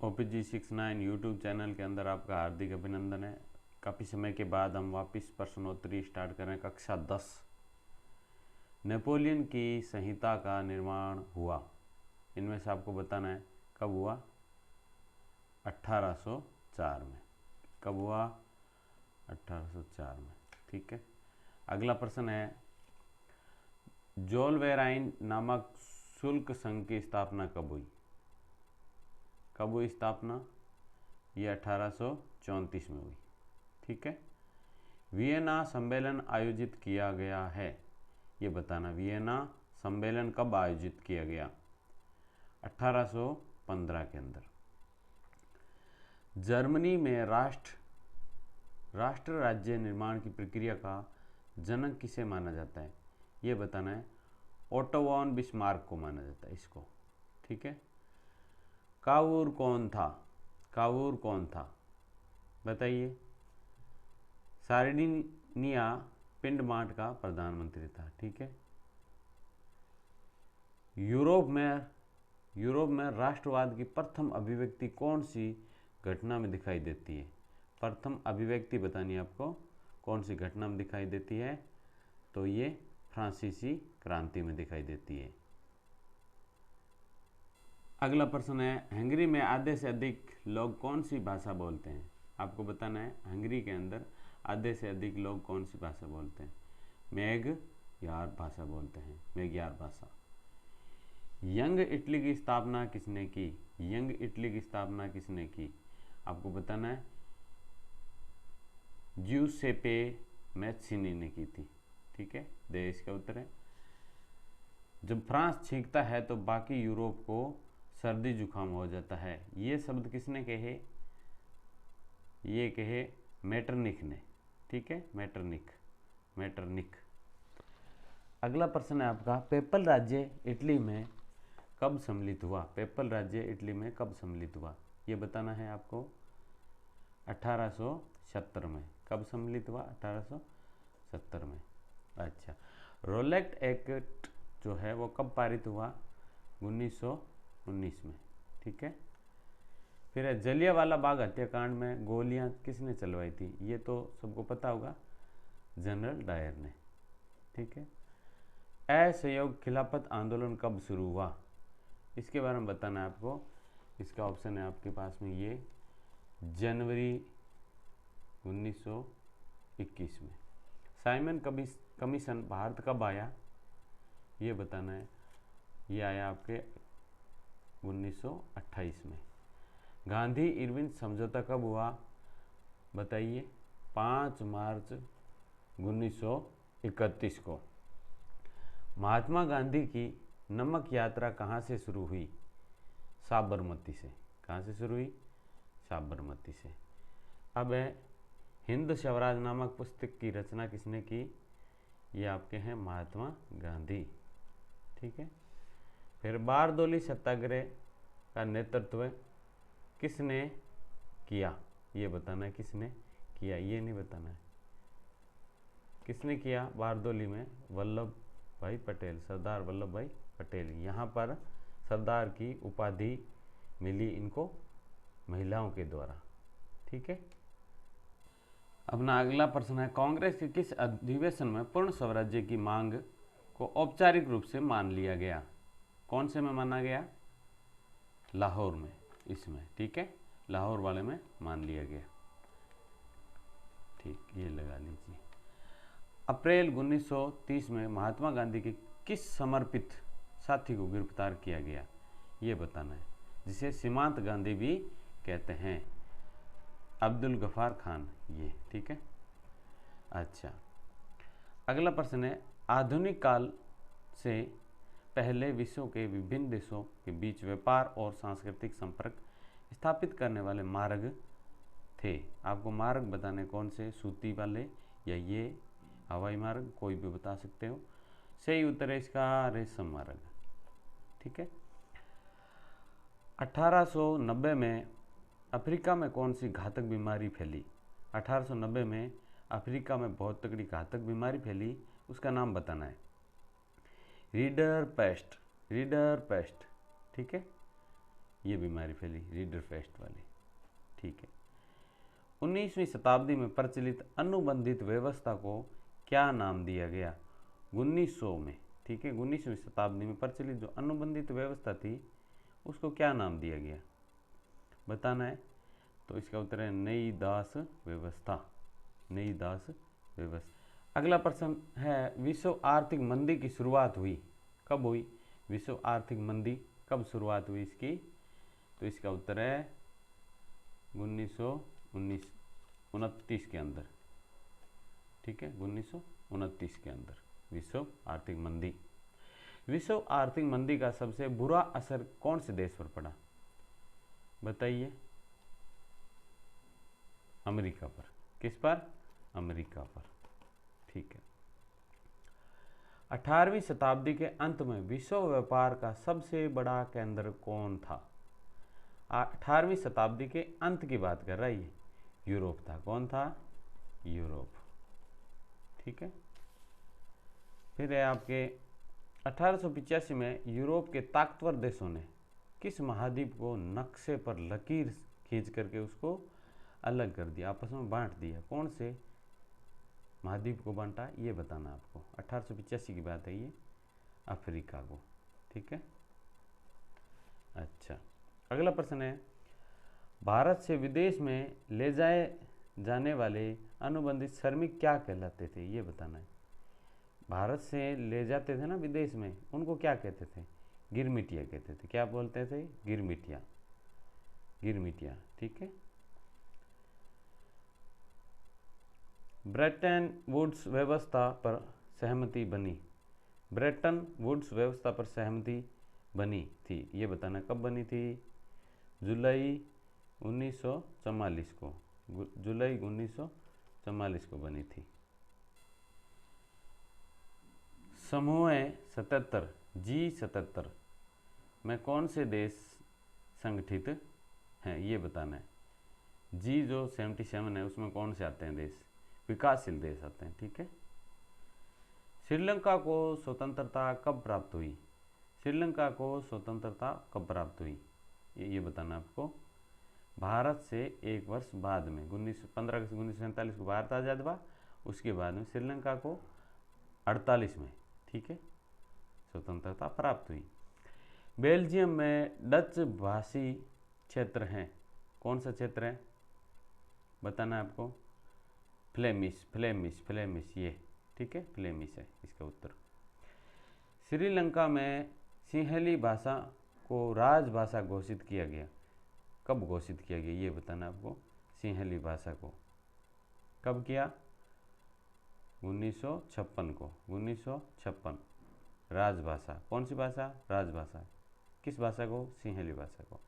OPG69 YouTube channel के अंदर आपका हार्दिक अभिनंदन है। काफ़ी समय के बाद हम वापस प्रश्नोत्तरी स्टार्ट करें। कक्षा 10 नेपोलियन की संहिता का निर्माण हुआ, इनमें से आपको बताना है कब हुआ। 1804 में। कब हुआ? 1804 में। ठीक है। अगला प्रश्न है, जोलवेराइन नामक शुल्क संघ की स्थापना कब हुई? कब हुई स्थापना? ये 1834 में हुई। ठीक है। वियना सम्मेलन आयोजित किया गया है, ये बताना। वियना सम्मेलन कब आयोजित किया गया? 1815 के अंदर। जर्मनी में राष्ट्र राज्य निर्माण की प्रक्रिया का जनक किसे माना जाता है? ये बताना है। ओटो वॉन बिस्मार्क को माना जाता है इसको। ठीक है। कावूर कौन था? कावूर कौन था बताइए। सार्डिनिया पिंडमार्ट का प्रधानमंत्री था। ठीक है। यूरोप में राष्ट्रवाद की प्रथम अभिव्यक्ति कौन सी घटना में दिखाई देती है? प्रथम अभिव्यक्ति बतानी है आपको, कौन सी घटना में दिखाई देती है? तो ये फ्रांसीसी क्रांति में दिखाई देती है। अगला प्रश्न है, हंगरी में आधे से अधिक लोग कौन सी भाषा बोलते हैं? आपको बताना है हंगरी के अंदर आधे से अधिक लोग कौन सी भाषा बोलते हैं? मैग्यार भाषा बोलते हैं। मैग्यार भाषा। यंग इटली की स्थापना किसने की? यंग इटली की स्थापना किसने की? आपको बताना है ज्यूसेपे मैत्सिनी ने की थी। ठीक है। देश का उत्तर है। जब फ्रांस छींकता है तो बाकी यूरोप को सर्दी जुकाम हो जाता है, ये शब्द किसने कहे? ये कहे मेटरनिख ने। ठीक है। मेटरनिख। अगला प्रश्न है आपका, पेपल राज्य इटली में कब सम्मिलित हुआ? पेपल राज्य इटली में कब सम्मिलित हुआ? ये बताना है आपको। 1870 में। कब सम्मिलित हुआ? 1870 में। अच्छा। रोलेट एक्ट जो है वो कब पारित हुआ? 1919 में। ठीक है। फिर है, जलियांवाला बाग हत्याकांड में गोलियां किसने चलवाई थी? ये तो सबको पता होगा, जनरल डायर ने। ठीक है। असहयोग खिलाफत आंदोलन कब शुरू हुआ? इसके बारे में बताना है आपको। इसका ऑप्शन है आपके पास में ये जनवरी 1921 में। साइमन कमीशन भारत कब आया? ये बताना है। ये आया आपके 1928 में। गांधी इरविन समझौता कब हुआ? बताइए। 5 मार्च 1931 को। महात्मा गांधी की नमक यात्रा कहाँ से शुरू हुई? साबरमती से। कहाँ से शुरू हुई? साबरमती से। अब है, हिंद स्वराज नामक पुस्तक की रचना किसने की? ये आपके हैं महात्मा गांधी। ठीक है। फिर बारदोली सत्याग्रह का नेतृत्व किसने किया? ये बताना है किसने किया, ये नहीं बताना है। किसने किया बारदोली में? वल्लभ भाई पटेल, सरदार वल्लभ भाई पटेल। यहाँ पर सरदार की उपाधि मिली इनको महिलाओं के द्वारा। ठीक है। अपना अगला प्रश्न है, कांग्रेस के किस अधिवेशन में पूर्ण स्वराज्य की मांग को औपचारिक रूप से मान लिया गया? कौन से में माना गया? लाहौर में, इसमें। ठीक है। लाहौर वाले में मान लिया गया। ठीक, ये लगा लीजिए। अप्रैल 1930 में महात्मा गांधी के किस समर्पित साथी को गिरफ्तार किया गया? ये बताना है, जिसे सीमांत गांधी भी कहते हैं। अब्दुल गफार खान, ये। ठीक है। अच्छा। अगला प्रश्न है, आधुनिक काल से पहले विश्व के विभिन्न देशों के बीच व्यापार और सांस्कृतिक संपर्क स्थापित करने वाले मार्ग थे। आपको मार्ग बताने कौन से? सूती वाले या ये हवाई मार्ग, कोई भी बता सकते हो। सही उत्तर है इसका रेशम मार्ग। ठीक है। 1890 में अफ्रीका में कौन सी घातक बीमारी फैली? 1890 में अफ्रीका में बहुत तगड़ी घातक बीमारी फैली, उसका नाम बताना है। Reader paste. ठीक है। ये बीमारी फैली, रीडरफेस्ट वाली। ठीक है। 19वीं शताब्दी में प्रचलित अनुबंधित व्यवस्था को क्या नाम दिया गया? 1900 में। ठीक है, 19वीं शताब्दी में प्रचलित जो अनुबंधित व्यवस्था थी उसको क्या नाम दिया गया, बताना है। तो इसका उत्तर है नई दास व्यवस्था, नई दास व्यवस्था। अगला प्रश्न है, विश्व आर्थिक मंदी की शुरुआत हुई कब हुई? विश्व आर्थिक मंदी कब शुरुआत हुई इसकी? तो इसका उत्तर है 1929 के अंदर। ठीक है, 1929 के अंदर विश्व आर्थिक मंदी। विश्व आर्थिक मंदी का सबसे बुरा असर कौन से देश पर पड़ा, बताइए? अमेरिका पर। किस पर? अमेरिका पर। ठीक है। 18वीं शताब्दी के अंत में विश्व व्यापार का सबसे बड़ा केंद्र कौन था? 18वीं शताब्दी के अंत की बात कर रहा है ये, यूरोप था। कौन था? यूरोप। ठीक है। फिर है आपके 1885 में यूरोप के ताकतवर देशों ने किस महाद्वीप को नक्शे पर लकीर खींच करके उसको अलग कर दिया, आपस में बांट दिया? कौन से महाद्वीप को बांटा, ये बताना आपको। 1885 की बात है ये, अफ्रीका को। ठीक है। अच्छा, अगला प्रश्न है, भारत से विदेश में ले जाए जाने वाले अनुबंधित श्रमिक क्या कहलाते थे, ये बताना है। भारत से ले जाते थे ना विदेश में, उनको क्या कहते थे? गिरमिटिया कहते थे। क्या बोलते थे? गिरमिटिया, गिरमिटिया। ठीक है। ब्रेटन वुड्स व्यवस्था पर सहमति बनी, ब्रेटन वुड्स व्यवस्था पर सहमति बनी थी, ये बताना कब बनी थी? जुलाई 1944 को, जुलाई 1944 को बनी थी। समूह 77 G77 में कौन से देश संगठित हैं, ये बताना है। जी जो 77 है उसमें कौन से आते हैं देश? विकासशील देश आते हैं। ठीक है। श्रीलंका को स्वतंत्रता कब प्राप्त हुई? श्रीलंका को स्वतंत्रता कब प्राप्त हुई, ये बताना आपको। भारत से एक वर्ष बाद में 15 अगस्त 1947 को भारत आज़ाद हुआ, उसके बाद में श्रीलंका को 48 में, ठीक है, स्वतंत्रता प्राप्त हुई। बेल्जियम में डच भाषी क्षेत्र हैं, कौन सा क्षेत्र है बताना है आपको? फ्लेमिश, फ्लेमिश, फ्लेमिश, ये ठीक है, फ्लेमिश है इसका उत्तर। श्रीलंका में सिंहली भाषा को राजभाषा घोषित किया गया, कब घोषित किया गया ये बताना आपको। सिंहली भाषा को कब किया? 1956 को, 1956। राजभाषा, कौन सी भाषा? राजभाषा। किस भाषा को? सिंहली भाषा को।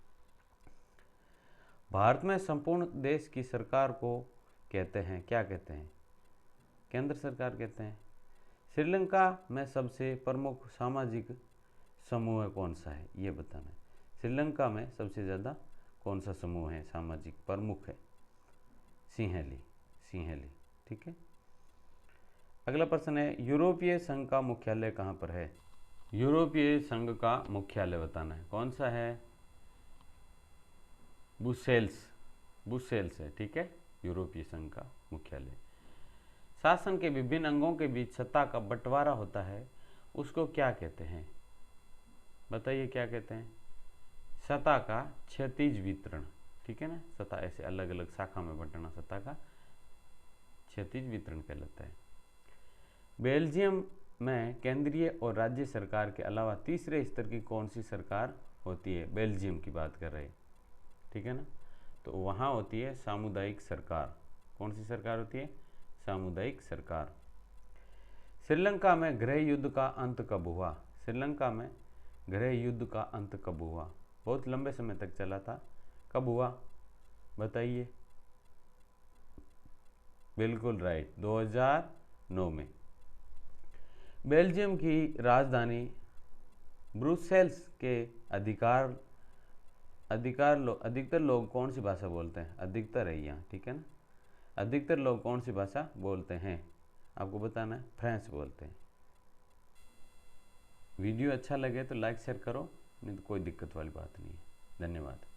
भारत में संपूर्ण देश की सरकार को कहते हैं, क्या कहते हैं? केंद्र सरकार कहते हैं। श्रीलंका में सबसे प्रमुख सामाजिक समूह कौन सा है ये बताना है। श्रीलंका में सबसे ज़्यादा कौन सा समूह है सामाजिक प्रमुख है? सिंहली, सिंहली, ठीक है। अगला प्रश्न है, यूरोपीय संघ का मुख्यालय कहाँ पर है? यूरोपीय संघ का मुख्यालय बताना है, कौन सा है? ब्रुसेल्स, ब्रुसेल्स है, ठीक है, यूरोपीय संघ का मुख्यालय। शासन के विभिन्न अंगों के बीच सत्ता का बंटवारा होता है, उसको क्या कहते हैं बताइए? क्या कहते हैं? सत्ता का क्षैतिज वितरण, ठीक है ना, सत्ता ऐसे अलग अलग शाखा में बंटना सत्ता का क्षैतिज वितरण कहलाता है। बेल्जियम में केंद्रीय और राज्य सरकार के अलावा तीसरे स्तर की कौन सी सरकार होती है? बेल्जियम की बात कर रहे हैं, ठीक है ना, तो वहाँ होती है सामुदायिक सरकार। कौन सी सरकार होती है? सामुदायिक सरकार। श्रीलंका में गृह युद्ध का अंत कब हुआ? श्रीलंका में गृह युद्ध का अंत कब हुआ? बहुत लंबे समय तक चला था, कब हुआ बताइए? बिल्कुल राइट, 2009 में। बेल्जियम की राजधानी ब्रुसेल्स के अधिकतर लोग कौन सी भाषा बोलते हैं? अधिकतर है यहाँ, ठीक है ना, अधिकतर लोग कौन सी भाषा बोलते हैं आपको बताना है? फ्रेंच बोलते हैं। वीडियो अच्छा लगे तो लाइक शेयर करो, नहीं तो कोई दिक्कत वाली बात नहीं है। धन्यवाद।